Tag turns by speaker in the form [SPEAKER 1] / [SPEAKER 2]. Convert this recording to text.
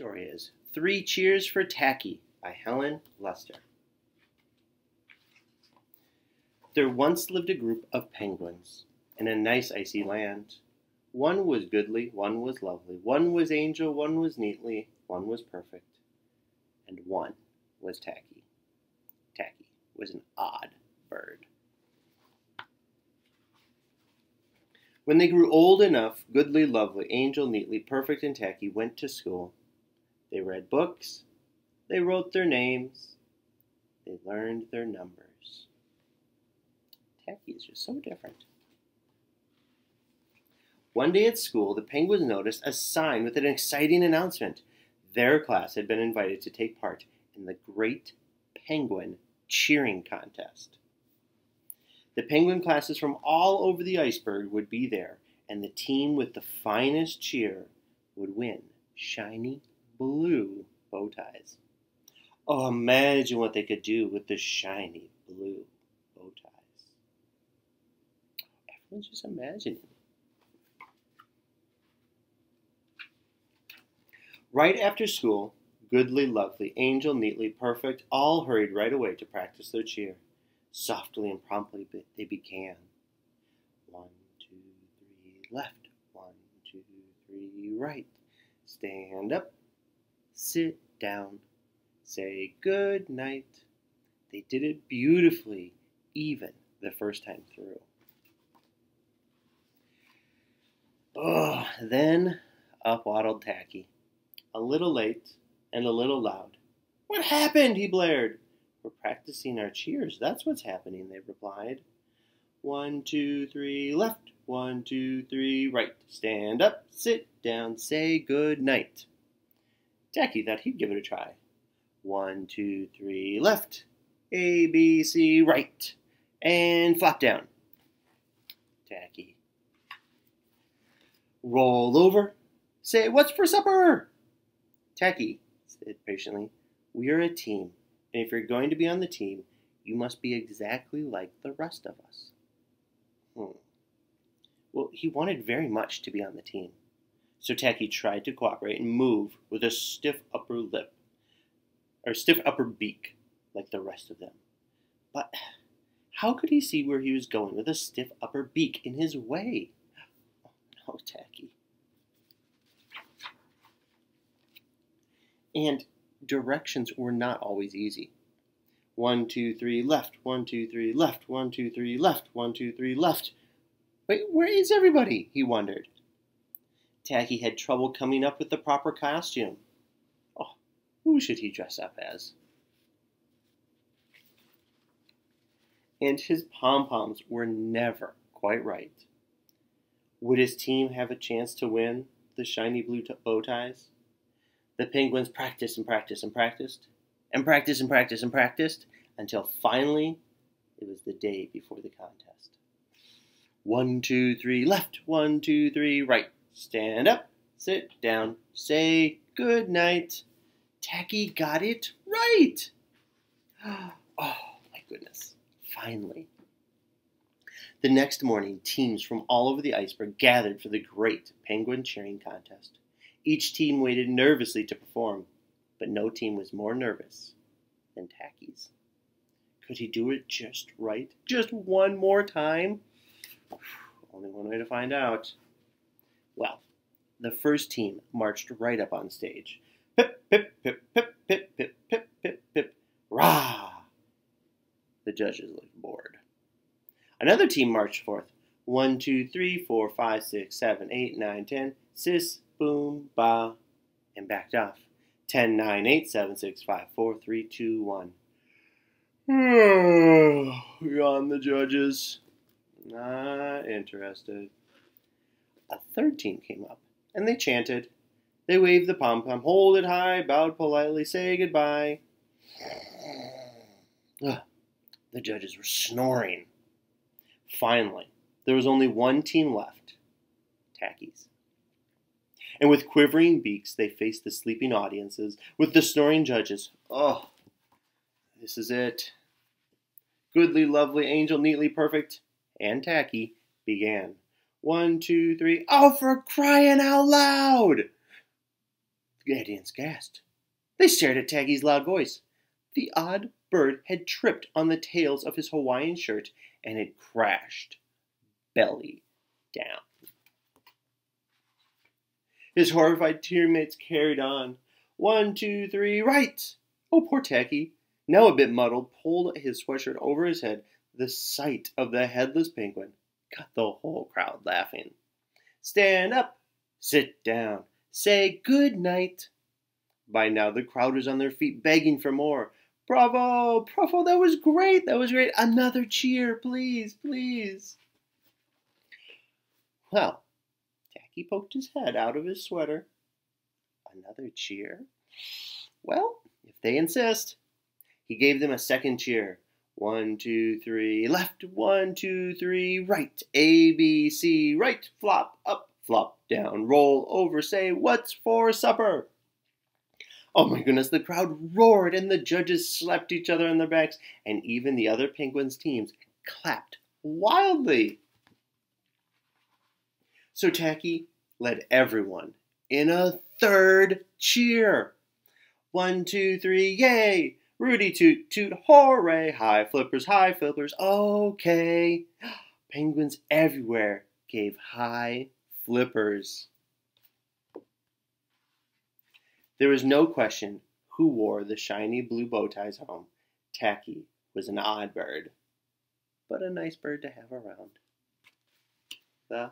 [SPEAKER 1] story is Three Cheers for Tacky by Helen Lester. There once lived a group of penguins in a nice icy land. One was goodly, one was lovely, one was angel, one was neatly, one was perfect, and one was Tacky. Tacky was an odd bird. When they grew old enough, goodly, lovely, angel, neatly, perfect, and Tacky went to school. They read books, they wrote their names, they learned their numbers. Tacky is just so different. One day at school, the penguins noticed a sign with an exciting announcement. Their class had been invited to take part in the Great Penguin Cheering Contest. The penguin classes from all over the iceberg would be there, and the team with the finest cheer would win shiny blue bow ties. Oh, imagine what they could do with the shiny blue bow ties. Everyone's just imagining. Right after school, goodly, lovely, angel, neatly, perfect, all hurried right away to practice their cheer. Softly and promptly they began. 1, 2, 3, left. 1, 2, 3, right. Stand up. Sit down. Say good night. They did it beautifully, even the first time through. Oh, then up waddled Tacky. A little late and a little loud. What happened? He blared. We're practicing our cheers. That's what's happening, they replied. 1, 2, 3, left. 1, 2, 3, right. Stand up, sit down, say good night. Tacky thought he'd give it a try. 1, 2, 3, left. A, B, C, right. And flop down. Tacky. Roll over. Say, what's for supper? Tacky said patiently, we are a team, and if you're going to be on the team, you must be exactly like the rest of us. Well, he wanted very much to be on the team, so Tacky tried to cooperate and move with a stiff upper lip, or stiff upper beak, like the rest of them. But how could he see where he was going with a stiff upper beak in his way? Oh, no, Tacky. And directions were not always easy. 1, 2, 3, left. 1, 2, 3, left. 1, 2, 3, left. 1, 2, 3, left. Wait, where is everybody? He wondered. Tacky had trouble coming up with the proper costume. Oh, who should he dress up as? And his pom-poms were never quite right. Would his team have a chance to win the shiny blue bow ties? The penguins practiced and practiced and practiced, and practiced and practiced and practiced, until finally it was the day before the contest. 1, 2, 3, left. 1, 2, 3, right. Stand up, sit down, say good night. Tacky got it right. Oh, my goodness. Finally. The next morning, teams from all over the iceberg gathered for the Great Penguin Cheering Contest. Each team waited nervously to perform, but no team was more nervous than Tacky's. Could he do it just right? Just one more time? Only one way to find out. Well, the first team marched right up on stage. Pip, pip, pip, pip, pip, pip, pip, pip, pip, rah! The judges looked bored. Another team marched forth. 1, 2, 3, 4, 5, 6, 7, 8, 9, 10, sis, boom, ba, and backed off. 10, 9, 8, 7, 6, 5, 4, 3, 2, 1. Yawned the judges. Not interested. A third team came up, and they chanted. They waved the pom-pom, hold it high, bowed politely, say goodbye. The judges were snoring. Finally, there was only one team left, Tacky's. And with quivering beaks, they faced the sleeping audiences with the snoring judges. Oh, this is it. Goodly, lovely, angel, neatly, perfect, and Tacky began. 1, 2, 3. Oh, for crying out loud! audience gasped. They stared at Tacky's loud voice. The odd bird had tripped on the tails of his Hawaiian shirt and had crashed belly down. His horrified teammates carried on. 1, 2, 3, right! Oh, poor Tacky, now a bit muddled, pulled his sweatshirt over his head. The sight of the headless penguin got the whole crowd laughing. Stand up, sit down, say good night. By now the crowd was on their feet begging for more. Bravo, bravo, that was great, that was great. Another cheer, please, please. Well, Tacky poked his head out of his sweater. Another cheer? Well, if they insist. He gave them a second cheer. 1, 2, 3, left. 1, 2, 3, right. A, B, C, right. Flop up, flop down, roll over, say, what's for supper? Oh my goodness, the crowd roared and the judges slapped each other on their backs, and even the other Penguins teams clapped wildly. So Tacky led everyone in a third cheer. 1, 2, 3, yay! Rudy toot toot, hooray! High flippers, okay. Penguins everywhere gave high flippers. There was no question who wore the shiny blue bow ties home. Tacky was an odd bird, but a nice bird to have around. The